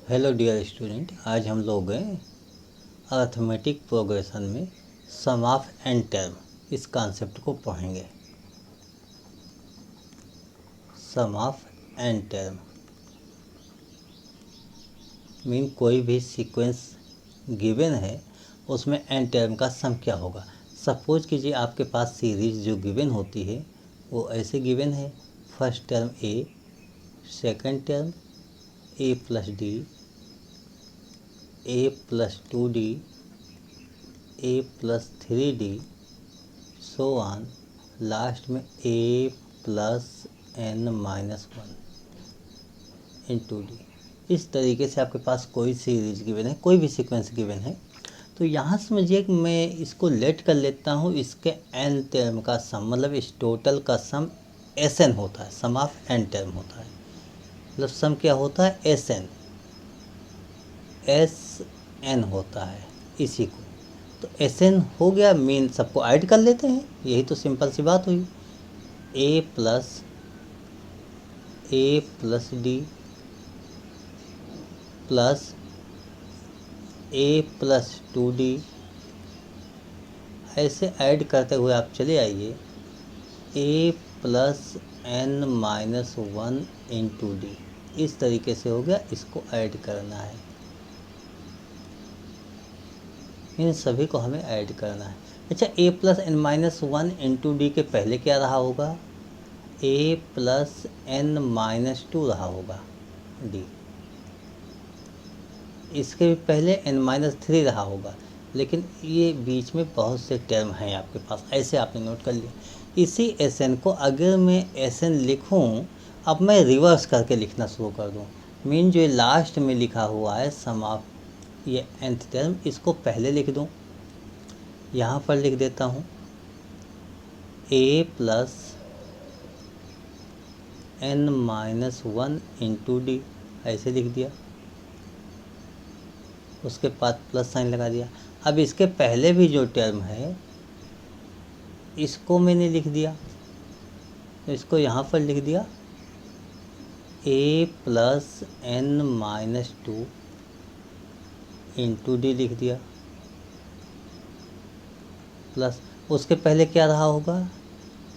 Hello dear student, आज हम लोग अर्थमेटिक प्रोग्रेशन में सम ऑफ एन टर्म इस कॉन्सेप्ट को पढ़ेंगे। सम ऑफ एन टर्म मीन कोई भी सीक्वेंस गिवन है उसमें एन टर्म का सम क्या होगा। सपोज कीजिए आपके पास सीरीज जो गिवन होती है वो ऐसे गिवन है, first term A, second term A plus D, A plus 2d, A plus 3d, so on, last में A plus n minus 1 into D. इस तरीके से आपके पास कोई सीरीज गिवन है, कोई भी सीक्वेंस गिवन है, तो यहाँ समझिए कि मैं इसको लेट कर लेता हूँ इसके n टर्म का सम, मतलब इस टोटल का सम Sn होता है, सम ऑफ n टर्म होता है। मतलब सम क्या होता है? Sn होता है इसी को। तो Sn हो गया, मीन सबको ऐड कर लेते हैं, यही तो सिंपल सी बात हुई। a plus D plus a plus 2d, ऐसे ऐड करते हुए आप चले आइए a plus n minus 1 into D. इस तरीके से हो गया, इसको ऐड करना है, इन सभी को हमें ऐड करना है। अच्छा, a plus N minus 1 into d के पहले क्या रहा होगा? a प्लस एन माइनस 2 रहा होगा डी। इसके भी पहले n माइनस 3 रहा होगा, लेकिन ये बीच में बहुत से टर्म हैं आपके पास, ऐसे आपने नोट कर लिया। इसी Sn को अगर मैं Sn लिखूं, अब मैं रिवर्स करके लिखना शुरू कर दूं, मीन जो लास्ट में लिखा हुआ है सम ऑफ ये nth टर्म, इसको पहले लिख दूं। यहाँ पर लिख देता हूँ a plus n minus 1 into D, ऐसे लिख दिया, उसके बाद प्लस साइन लगा दिया। अब इसके पहले भी जो टर्म है इसको मैंने लिख दिया, तो इसको यहाँ पर लिख दिया a plus N minus 2 into d लिख दिया, प्लस उसके पहले क्या रहा होगा?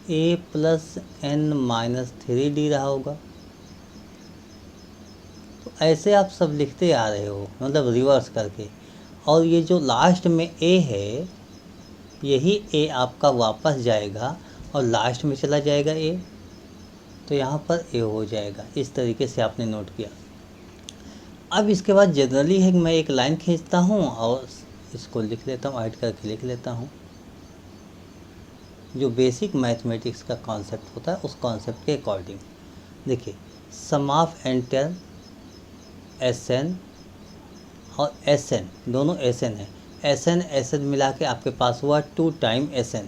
a plus N minus 3d रहा होगा। तो ऐसे आप सब लिखते आ रहे हो, मतलब रिवर्स करके। और ये जो लास्ट में a है, यही a आपका वापस जाएगा और लास्ट में चला जाएगा a, तो यहाँ पर a हो जाएगा। इस तरीके से आपने नोट किया। अब इसके बाद जनरली है कि मैं एक लाइन खींचता हूँ और इसको लिख लेता हूँ, ऐड करके लिख लेता हूँ। जो बेसिक मैथमेटिक्स का कॉन्सेप्ट होता है उस कॉन्सेप्ट के अकॉर्डिंग देखिए, सम ऑफ एन टर्म Sn और Sn, दोनों Sn है। Sn मिला के आपके पास हुआ 2 टाइम Sn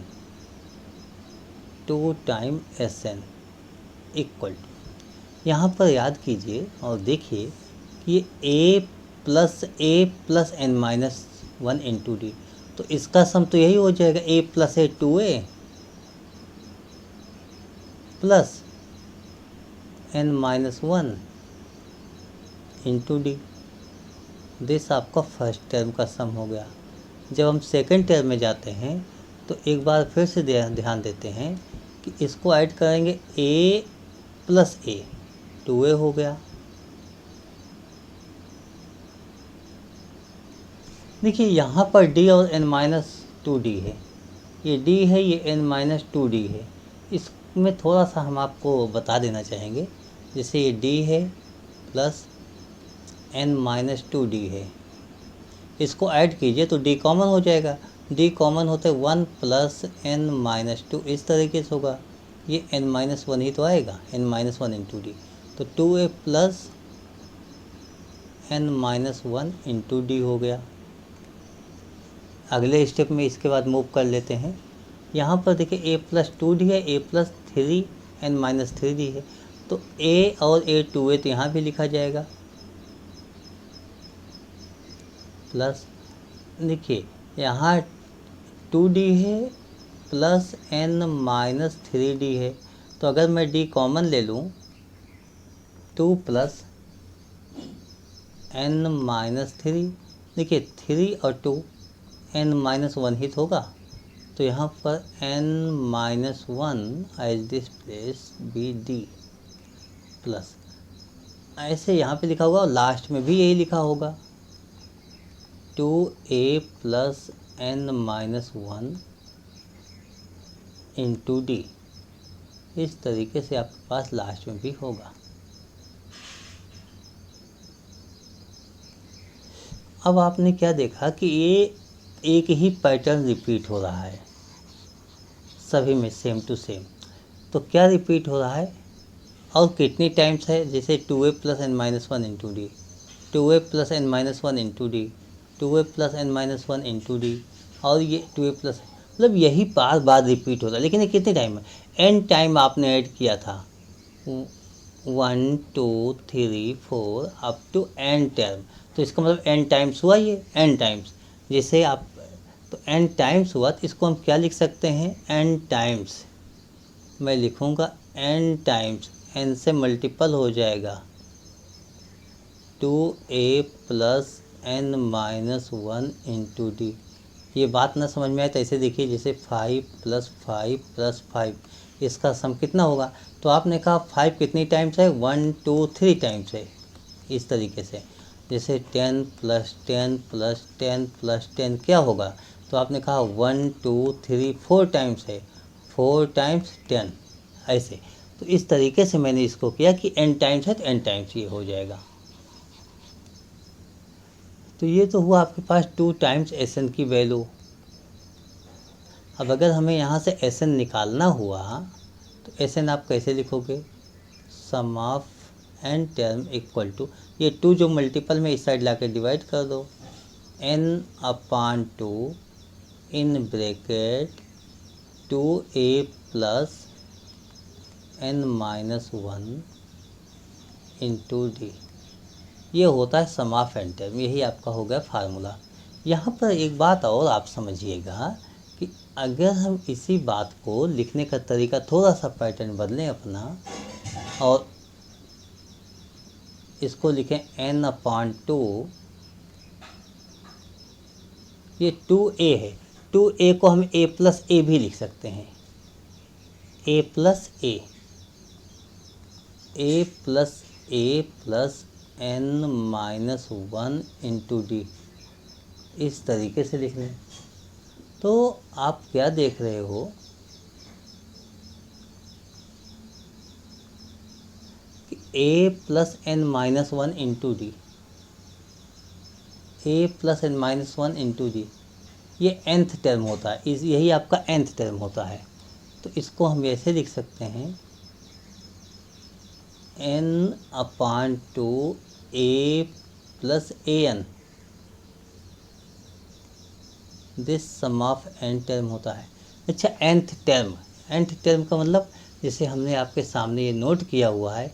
इक्वल टू, यहाँ पर याद कीजिए और देखिए कि ये a plus N minus 1 into d, तो इसका सम तो यही हो जाएगा a plus a 2a plus N minus 1 into d. This आपका फर्स्ट टर्म का सम हो गया। जब हम सेकंड टर्म में जाते हैं तो एक बार फिर से ध्यान देते हैं कि इसको ऐड करेंगे a प्लस ए, 2a हो गया। देखिए यहाँ पर d और n माइनस 2d है, ये d है, ये n माइनस 2d है। इसमें थोड़ा सा हम आपको बता देना चाहेंगे, जैसे ये d है प्लस n माइनस 2d है, इसको ऐड कीजिए तो d कॉमन हो जाएगा। d कॉमन होते 1 प्लस n माइनस 2, इस तरीके से होगा। ये n माइनस 1 ही तो आएगा, n माइनस 1 इंटू डी, तो 2a plus n minus 1 into D हो गया। अगले स्टेप में इसके बाद मूव कर लेते हैं। यहाँ पर देखिए a प्लस 2d है, a plus 3 n minus 3d है, तो a और a 2a तो यहाँ भी लिखा जाएगा, प्लस देखिए यहाँ 2d है प्लस n माइनस 3d है, तो अगर मैं d कॉमन ले लूँ 2 प्लस n माइनस थ्री, देखिए 3 और 2 n माइनस वन ही तो होगा, तो यहाँ पर n minus one as this place b d plus, ऐसे यहाँ पे लिखा होगा और लास्ट में भी यही लिखा होगा 2a plus n minus one into D. इस तरीके से आपके पास लास्ट में भी होगा। अब आपने क्या देखा कि ये एक ही पैटर्न रिपीट हो रहा है सभी में, सेम टू सेम। तो क्या रिपीट हो रहा है और कितनी टाइम्स है, जैसे 2a plus N minus one into d, 2a plus N minus one into d, 2a plus N minus one into d, और ये 2a प्लस, मतलब यही बार बार रिपीट होता है। लेकिन ये कितने टाइम है, एन टाइम आपने ऐड किया था, 1 2 3 4 अप टू एन टर्म, तो इसका मतलब एन टाइम्स हुआ, ये एन टाइम्स, जैसे आप, तो एन टाइम्स हुआ तो इसको हम क्या लिख सकते हैं, एन टाइम्स, मैं लिखूँगा एन टाइम्स, एन से मल्टीपल हो जाएगा 2a plus N minus one into d. ये बात ना समझ में आए तो ऐसे देखिए, जैसे 5 प्लस 5 प्लस 5, इसका सम कितना होगा, तो आपने कहा 5 कितनी टाइम्स है, 1 2 3 टाइम्स है। इस तरीके से जैसे 10 प्लस 10 प्लस 10 प्लस 10 क्या होगा, तो आपने कहा 1 2 3 4 टाइम्स है, 4 टाइम्स 10, ऐसे। तो इस तरीके से मैंने इसको किया कि n टाइम्स है तो n टाइम्स ये हो जाएगा। तो ये तो हुआ आपके पास 2 टाइम्स एस एन की वैल्यू। अब अगर हमें यहाँ से एस एन निकालना हुआ तो एस एन आप कैसे लिखोगे, sum of N term equal to, ये 2 जो मल्टीपल में इस साइड ला के डिवाइड कर दो, n अपान 2 इन bracket 2a plus n minus one into d, ये होता है सम ऑफ एन टर्म। यही आपका हो गया फार्मूला। यहाँ पर एक बात और आप समझिएगा कि अगर हम इसी बात को लिखने का तरीका थोड़ा सा पैटर्न बदलें अपना, और इसको लिखें n अपान 2, ये 2a है, 2a को हम a प्लस ए भी लिख सकते हैं, a plus A, a plus A plus n minus one into D, इस तरीके से लिख लें। तो आप क्या देख रहे हो कि a plus N minus one into d, a plus N minus one into d, ये nth टर्म होता है, यही आपका nth टर्म होता है। तो इसको हम ऐसे लिख सकते हैं n upon 2 a plus a n, this sum of n term होता है। अच्छा, nth टर्म, nth टर्म का मतलब जैसे हमने आपके सामने ये नोट किया हुआ है,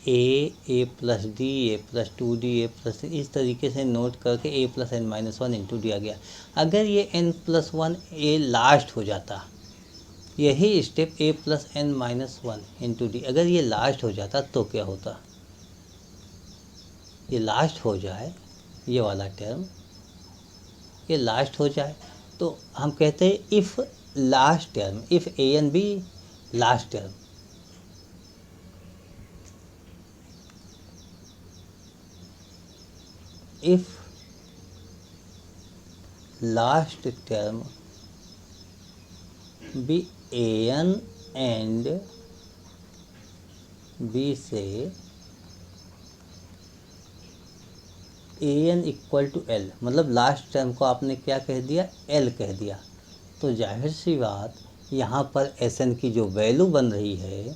a plus D, A plus two D, A plus, इस तरीके से नोट करके a plus N minus one into D आ गया। अगर ये n plus one A last हो जाता, यही step a plus N minus one into D, अगर ये लास्ट हो जाता तो क्या होता, ये लास्ट हो जाए, ये वाला टर्म ये लास्ट हो जाए, तो हम कहते हैं if last term, if a n b last term, if last term b a n and b से a N equal to l, मतलब लास्ट टर्म को आपने क्या कह दिया, एल कह दिया, तो जाहिर सी बात यहाँ पर एस एन की जो वैल्यू बन रही है,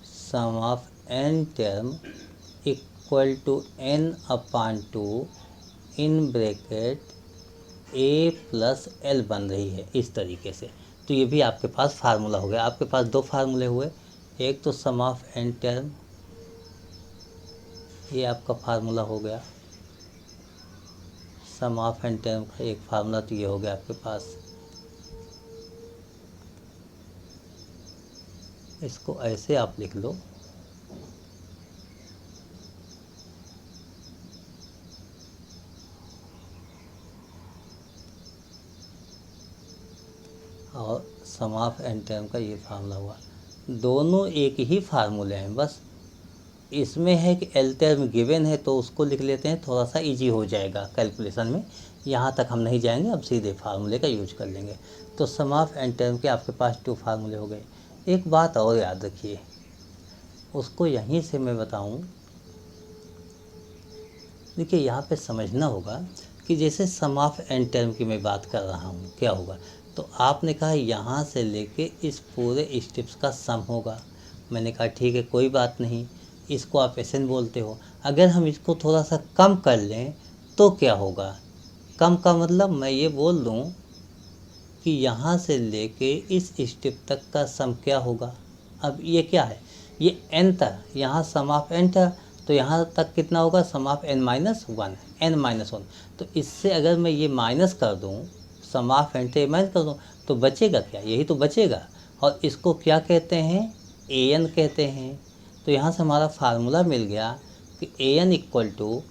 sum of N term equal to N upon two in bracket A plus L बन रही है, इस तरीके से। तो ये भी आपके पास फार्मूला हो गया। आपके पास दो फार्मूले हुए, एक तो सम ऑफ एन टर्म, ये आपका फार्मूला हो गया, सम ऑफ एन टर्म का एक फार्मूला तो ये हो गया आपके पास। इसको ऐसे आप लिख लो, और सम ऑफ एन टर्म का ये फार्मूला हुआ। दोनों एक ही फार्मूले हैं, बस इसमें है कि एल टर्म गिवन है तो उसको लिख लेते हैं, थोड़ा सा इजी हो जाएगा कैलकुलेशन में। यहाँ तक हम नहीं जाएंगे, अब सीधे फार्मूले का यूज कर लेंगे। तो सम ऑफ एन टर्म के आपके पास 2 फार्मूले हो गए। एक बात और याद रखिए, उसको यहीं से मैं बताऊं। देखिए यहाँ पे समझना होगा कि जैसे सम ऑफ एन टर्म की मैं बात कर रहा हूँ, क्या होगा, तो आपने कहा यहाँ से लेके इस पूरे स्टेप्स का सम होगा। मैंने कहा ठीक है, कोई बात नहीं, इसको आप एसएन बोलते हो। अगर हम इसको थोड़ा सा कम कर लें तो क्या होगा? कम का मतलब मैं ये बोल दूँ कि यहाँ से लेके इस स्टेप तक का सम क्या होगा। अब ये क्या है, ये एन था, यहाँ सम ऑफ एन था, तो यहाँ तक कितना होगा, sum of N minus one, N minus one. तो इससे अगर मैं ये माइनस कर दूँ, सम ऑफ एन से माइनस कर दूँ, तो बचेगा क्या, यही तो बचेगा। और इसको क्या कहते हैं, ए एन कहते हैं। तो यहाँ से हमारा फार्मूला मिल गया कि ए एन इक्वल टू,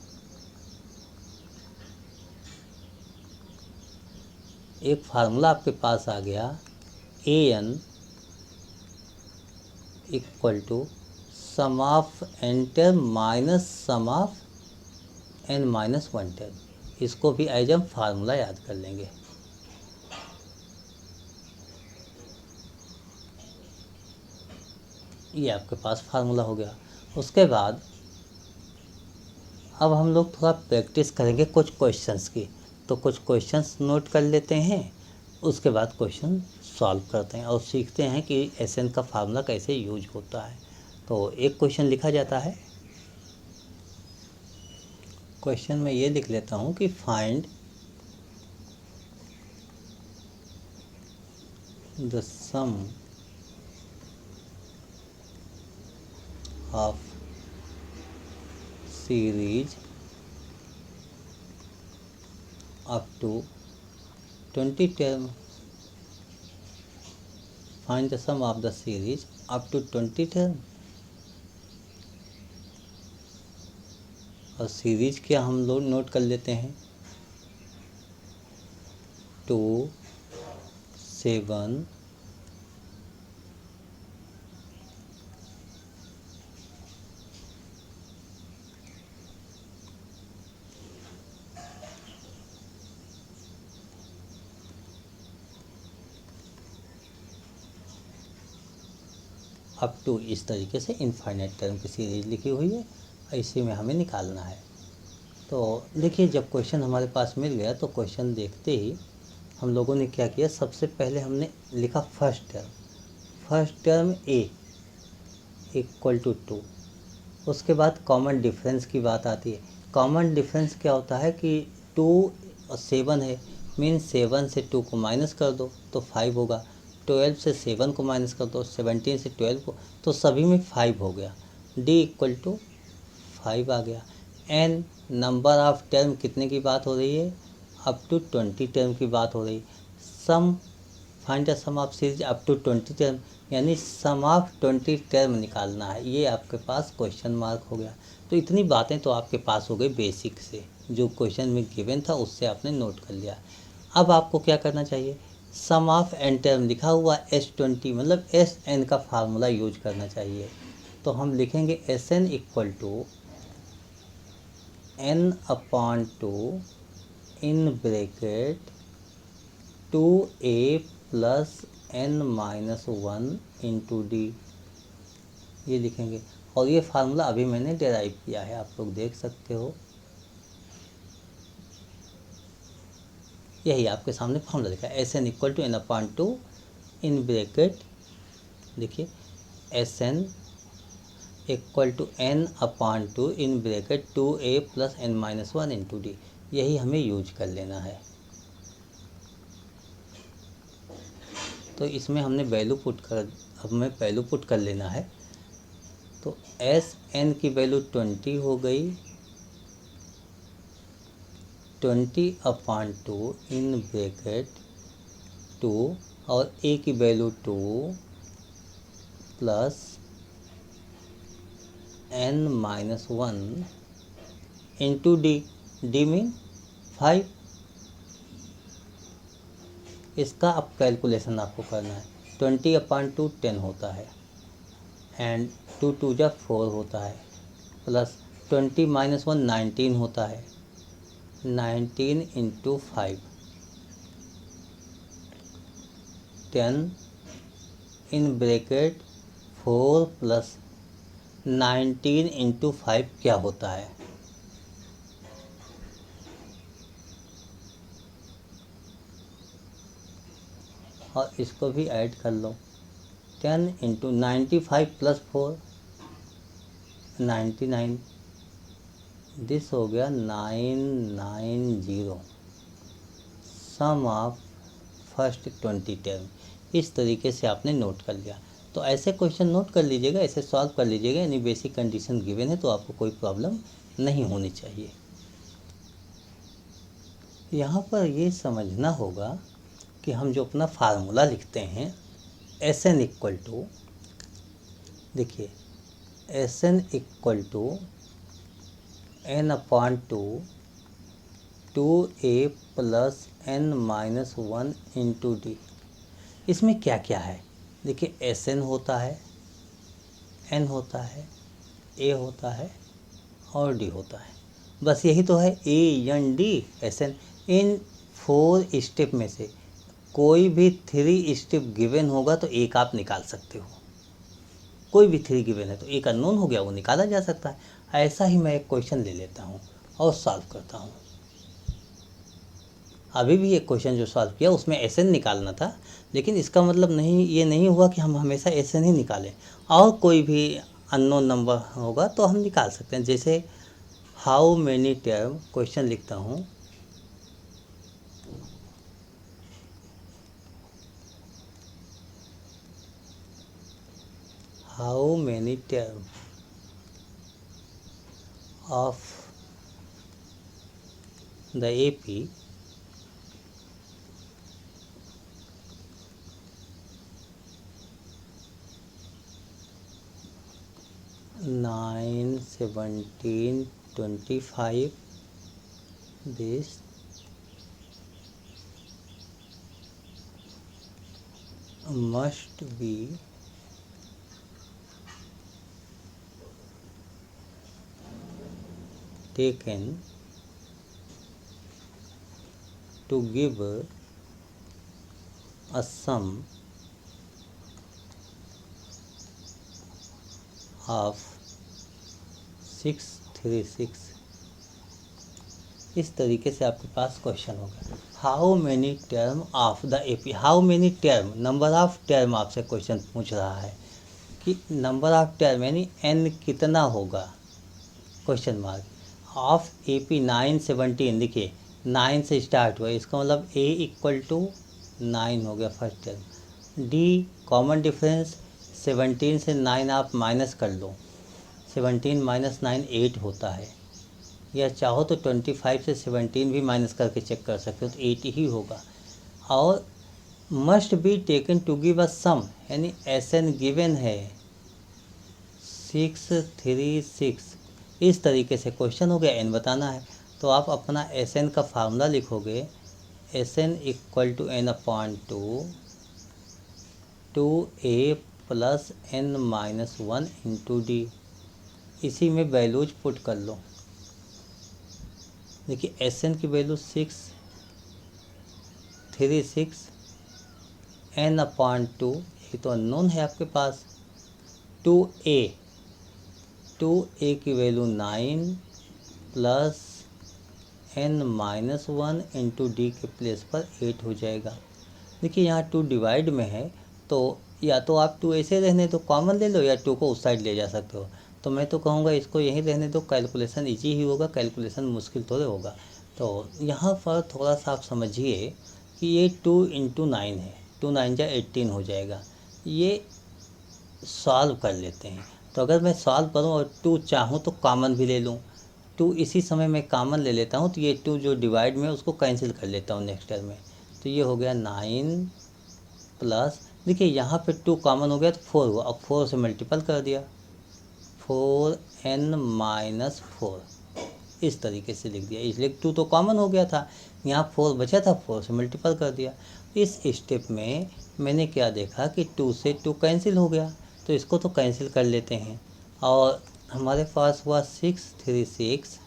एक फार्मूला आपके पास आ गया, A N equal to sum of N term minus sum of N minus one term. इसको भी एज हम फार्मूला याद कर लेंगे। ये आपके पास फार्मूला हो गया। उसके बाद अब हम लोग थोड़ा प्रैक्टिस करेंगे कुछ क्वेश्चंस की। तो कुछ क्वेश्चंस नोट कर लेते हैं, उसके बाद क्वेश्चन सॉल्व करते हैं और सीखते हैं कि एसएन का फार्मूला कैसे यूज होता है। तो एक क्वेश्चन लिखा जाता है, क्वेश्चन में ये लिख लेता हूँ कि find the sum of series up to 20 term. Find the sum of the series up to 20 term. और सीरीज क्या हम लोग नोट कर लेते हैं, 2, 7, अप टू, इस तरीके से इनफाइनाइट टर्म की सीरीज लिखी हुई है, इसी में हमें निकालना है। तो देखिए, जब क्वेश्चन हमारे पास मिल गया तो क्वेश्चन देखते ही हम लोगों ने क्या किया, सबसे पहले हमने लिखा first term a equal to 2। उसके बाद कॉमन डिफरेंस की बात आती है। कॉमन डिफरेंस क्या होता है कि 2 और 7 है, मीन्स 7 से 2 को माइनस कर दो तो 5 होगा, 12 से 7 को माइनस कर दो, 17 से 12 को, तो सभी में 5 हो गया। डी इक्वल टू 5 आ गया। एन नंबर ऑफ टर्म कितने की बात हो रही है, अप टू 20 टर्म की बात हो रही। Sum, find the sum of series up to 20 term, यानी सम ऑफ 20 टर्म निकालना है। ये आपके पास क्वेश्चन मार्क हो गया। तो इतनी बातें तो आपके पास हो गई बेसिक से, जो क्वेश्चन में गिवन था उससे आपने नोट कर लिया। अब आपको क्या करना चाहिए, सम ऑफ एन टर्म लिखा हुआ S20, मतलब एस एन का फार्मूला यूज करना चाहिए। तो हम लिखेंगे S N equal to N upon two in bracket 2a plus N minus 1 into d, ये लिखेंगे। और ये फार्मूला अभी मैंने डेराइव किया है, आप लोग देख सकते हो, यही आपके सामने फार्मूला लिखा है, S N equal to N upon two in bracket, देखिए S N equal to N upon two in bracket 2a plus N minus 1 into D, यही हमें यूज कर लेना है। तो इसमें हमने वैल्यू पुट कर, अब हमें वैल्यू पुट कर लेना है। तो एस एन की वैल्यू 20 हो गई, 20 अपॉन टू इन ब्रैकेट 2, और ए की value 2 plus N minus 1 into d, d mean 5। इसका अब कैलकुलेशन आपको करना है। 20/2 10 होता है एंड 2 2 जा 4 होता है, प्लस 20 - 1 19 होता है, 19 × 5 10 इन ब्रैकेट 4 + 19 × 5 क्या होता है? और इसको भी ऐड कर लो। 10 × 95 + 4 99, दिस हो गया 990, सम ऑफ फर्स्ट 20 टर्म। इस तरीके से आपने नोट कर लिया। तो ऐसे क्वेश्चन नोट कर लीजिएगा, ऐसे सॉल्व कर लीजिएगा, यानी बेसिक कंडीशन गिवन है तो आपको कोई प्रॉब्लम नहीं होनी चाहिए। यहाँ पर ये समझना होगा कि हम जो अपना फार्मूला लिखते हैं Sn इक्वल टू, देखिए Sn equal to n/2 2a + n-1 × d। इसमें क्या क्या है? देखिए Sn होता है, n होता है, a होता है और d होता है। बस यही तो है, a n d Sn। In 4 step में से कोई भी 3 स्टेप गिवन होगा तो एक आप निकाल सकते हो। कोई भी 3 गिवन है तो एक अननोन हो गया, वो निकाला जा सकता है। ऐसा ही मैं एक क्वेश्चन ले लेता हूँ और सॉल्व करता हूँ। अभी भी एक क्वेश्चन जो सॉल्व किया उसमें Sn निकालना था, लेकिन इसका मतलब नहीं, ये नहीं हुआ कि हम हमेशा Sn ही निकालें, और कोई भी अननोन नंबर होगा तो हम निकाल सकते हैं। जैसे हाउ मेनी टर्म, क्वेश्चन लिखता हूँ, how many term of the AP nine 17 25, this must be taken to give a sum of 636। इस तरीके से आपके पास क्वेश्चन होगा। How many term of the AP, how many term, number of term आपसे question पूछ रहा है कि नंबर ऑफ टर्म यानी n कितना होगा, क्वेश्चन मार्क, ऑफ एपी 917। देखिए 9 से स्टार्ट हुआ, इसका मतलब a इक्वल टू 9 हो गया first term. d common difference, 17 से 9 आप माइनस कर लो, 17 - 9 8 होता है, या चाहो तो 25 से 17 भी माइनस करके चेक कर सकते हो तो 8 ही होगा। और must be taken to give a sum, यानी Sn गिवन है 636। इस तरीके से क्वेश्चन हो गया, n बताना है तो आप अपना Sn का फार्मूला लिखोगे, Sn equal to n/2 2a + n-1 × d। इसी में वैल्यूज पुट कर लो। देखिए Sn की वैल्यू 636, n/2, ये तो अननोन है आपके पास, 2a की वैल्यू 9 + n-1 × d के प्लेस पर 8 हो जाएगा। देखिए यहाँ 2 डिवाइड में है तो या तो आप 2 ऐसे रहने दो, कॉमन ले लो, या 2 को उस साइड ले जा सकते हो। तो मैं तो कहूँगा इसको यहीं रहने दो, कैलकुलेशन इजी ही होगा, कैलकुलेशन मुश्किल थोड़े होगा। तो यहाँ पर थोड़ा सा आप समझिए कि ये 2 × 9 है, 2 9 जा 18 हो जाएगा। ये सॉल्व कर लेते हैं। तो अगर मैं सॉल्व करूँ और 2 चाहूँ तो कॉमन भी ले लूँ, 2 इसी समय मैं कॉमन ले लेता हूँ तो ये 2 जो डिवाइड में उसको कैंसिल कर लेता हूँ नेक्स्ट टर्म में। तो ये हो गया 9 प्लस, देखिए यहाँ पे 2 कॉमन हो गया तो 4 हुआ, अब 4 से मल्टीपल कर दिया, 4n - 4, इस तरीके से लिख दिया। इसलिए 2 तो कॉमन हो गया था, यहाँ 4 बचा था, 4 से मल्टीपल कर दिया। इस स्टेप में मैंने क्या देखा कि 2 से 2 कैंसिल हो गया, तो इसको तो कैंसिल कर लेते हैं और हमारे पास हुआ 636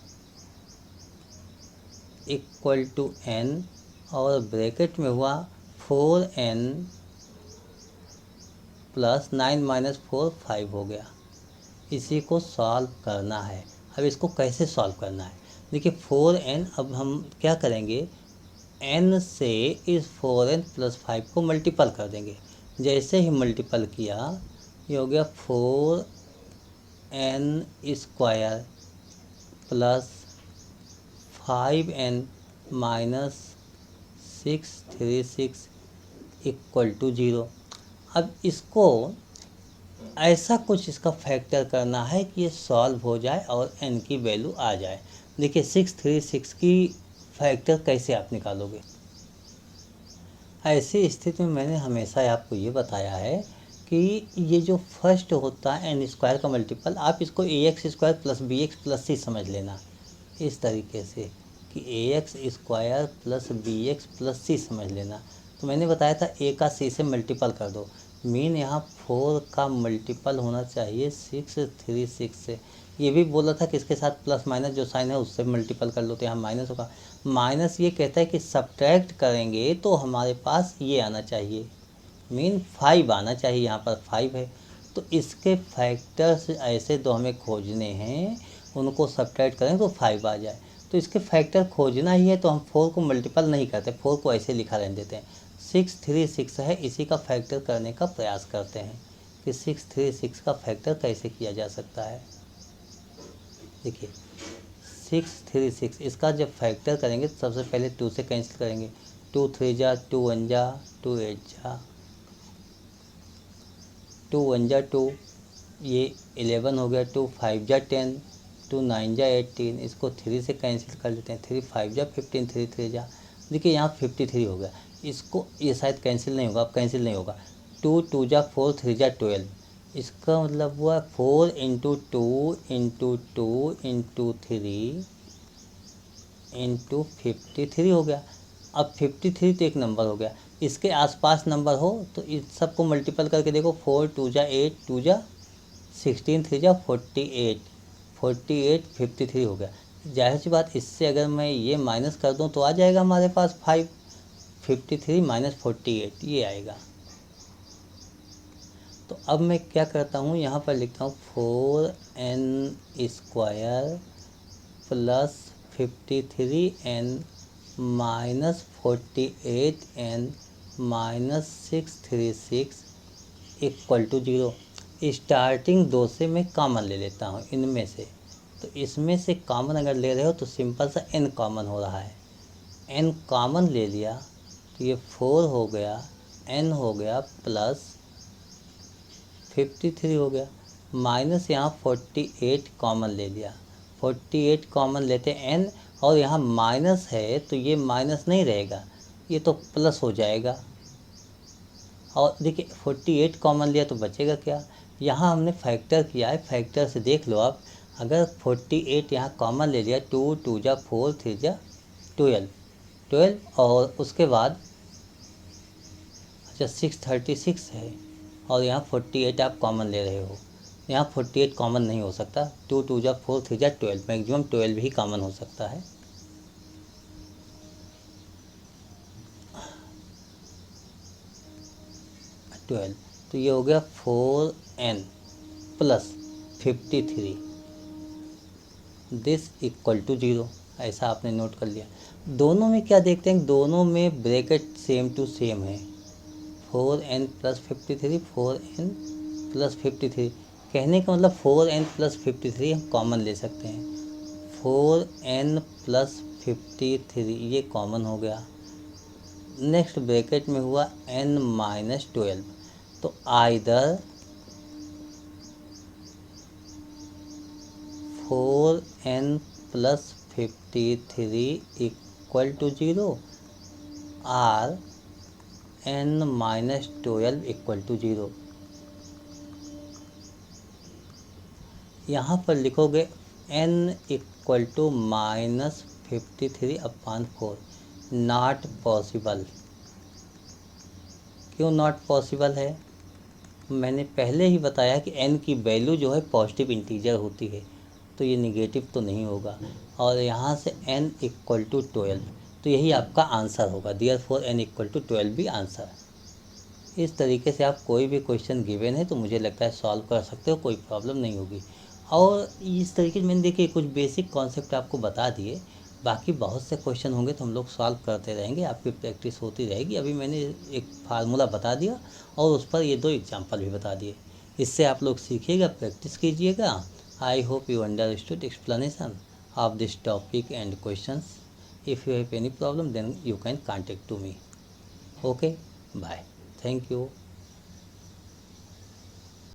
इक्वल टू n और ब्रैकेट में हुआ 4n प्लस 9 माइनस 4 5 हो गया। इसी को सॉल्व करना है। अब इसको कैसे सॉल्व करना है, देखिए 4n, अब हम क्या करेंगे, n से इस 4n प्लस 5 को मल्टीपल कर देंगे। जैसे ही मल्टीपल किया ये हो गया 4n square plus 5n minus 636 equal to 0। अब इसको ऐसा कुछ इसका फैक्टर करना है कि ये सॉल्व हो जाए और n की वैल्यू आ जाए। देखिए 636 की फैक्टर कैसे आप निकालोगे। ऐसी स्थिति में मैंने हमेशा आपको ये बताया है कि ये जो फर्स्ट होता है n स्क्वायर का मल्टीपल, आप इसको ax square plus bx plus c समझ लेना, इस तरीके से कि ax square plus bx plus c समझ लेना। तो मैंने बताया था a का c से मल्टीपल कर दो, मीन यहाँ 4 का मल्टीपल होना चाहिए 636 से। ये भी बोला था कि इसके साथ प्लस माइनस जो साइन है उससे मल्टीपल कर लो, तो यहाँ माइनस होगा। माइनस ये कहता है कि सब्ट्रैक्ट करेंगे तो हमारे पास ये आना चाहिए, मीन 5 आना चाहिए, यहाँ पर 5 है। तो इसके फैक्टर्स ऐसे दो हमें खोजने हैं, उनको सब्ट्रैक्ट करें तो 5 आ जाए। तो इसके फैक्टर खोजना ही है तो हम 4 को मल्टीपल नहीं करते, 4 को ऐसे लिखा रहने देते हैं। 636 है, इसी का फैक्टर करने का प्रयास करते हैं कि 636 का फैक्टर कैसे किया जा सकता है। देखिए 636 इसका जब फैक्टर करेंगे तो सबसे पहले 2 से कैंसिल करेंगे, 2 3 जा, 2 1 जा, 2 8 जा, 2 1 जा 2, ये 11 हो गया, 2 5 जा 10, 2 9 जा 18, इसको 3 से कैंसिल कर लेते हैं, 3 5 जा 15, 3 3 जा, देखिए यहाँ 53 हो गया। इसको ये शायद कैंसिल नहीं होगा, अब कैंसिल नहीं होगा, 2 2 जा 4, 3 जा 12, इसका मतलब हुआ 4 इंटू 2 इंटू 2 इंटू 3 इंटू 53 हो गया। अब 53 तो एक नंबर हो गया, इसके आसपास नंबर हो तो इस सबको मल्टीपल करके देखो, 4 2 जा 8, 2 जा 16, 3 जा 48, 48 53 हो गया। जाहिर सी बात, इससे अगर मैं ये माइनस कर दूं तो आ जाएगा हमारे पास 5, 53 माइनस 48 ये आएगा। तो अब मैं क्या करता हूँ, यहाँ पर लिखता हूँ 4n स्क्वायर प्लस 53n माइनस 48n minus 636 equal to 0। Starting 2 से मैं कॉमन ले लेता हूँ इनमें से, तो इसमें से कॉमन अगर ले रहे हो तो सिंपल सा n कॉमन हो रहा है, n कॉमन ले लिया तो ये 4 हो गया, n हो गया प्लस 53 हो गया, माइनस यहाँ 48 कॉमन ले लिया, 48 कॉमन लेते n, और यहाँ माइनस है तो ये माइनस नहीं रहेगा, ये तो प्लस हो जाएगा। और देखिए 48 कॉमन लिया तो बचेगा क्या, यहाँ हमने फैक्टर किया है, फैक्टर से देख लो आप, अगर 48 यहाँ कॉमन ले लिया, 2 2 जा 4, 3 जा 12, और उसके बाद अच्छा 636 है और यहाँ 48 आप कॉमन ले रहे हो, यहाँ 48 कॉमन नहीं हो सकता, 2 2 जा 4, 3 जा 12, मैक्सिमम 12 ही कॉमन हो सकता है। तो ये हो गया 4n plus 53 this equal to 0, ऐसा आपने नोट कर लिया। दोनों में क्या देखते हैं, दोनों में ब्रैकेट सेम टू सेम है, 4n प्लस 53, 4n प्लस 53, कहने का मतलब 4n प्लस 53 हम कॉमन ले सकते हैं, 4n प्लस 53 ये कॉमन हो गया। नेक्स्ट ब्रैकेट में हुआ n माइनस 12, तो either 4n plus 53 equal to 0 और n माइनस 12 इक्वल टू 0। यहाँ पर लिखोगे n equal to minus 53 upon 4, not possible, क्यों नॉट पॉसिबल है? मैंने पहले ही बताया कि n की वैल्यू जो है पॉजिटिव इंटीजर होती है, तो ये निगेटिव तो नहीं होगा। और यहाँ से n इक्वल टू 12, तो यही आपका आंसर होगा। देयरफॉर n इक्वल टू 12 भी आंसर है। इस तरीके से आप कोई भी क्वेश्चन गिवन है तो मुझे लगता है सॉल्व कर सकते हो, कोई प्रॉब्लम नहीं होगी। और इस तरीके से मैंने देखिए कुछ बेसिक कॉन्सेप्ट आपको बता दिए, बाकी बहुत से क्वेश्चन होंगे तो हम लोग सॉल्व करते रहेंगे, आपकी प्रैक्टिस होती रहेगी। अभी मैंने एक फार्मूला बता दिया और उस पर ये 2 एग्जाम्पल भी बता दिए। इससे आप लोग सीखिएगा, प्रैक्टिस कीजिएगा। I hope you understood explanation of this topic and questions. If you have any problem then you can contact to me. Okay, bye, thank you.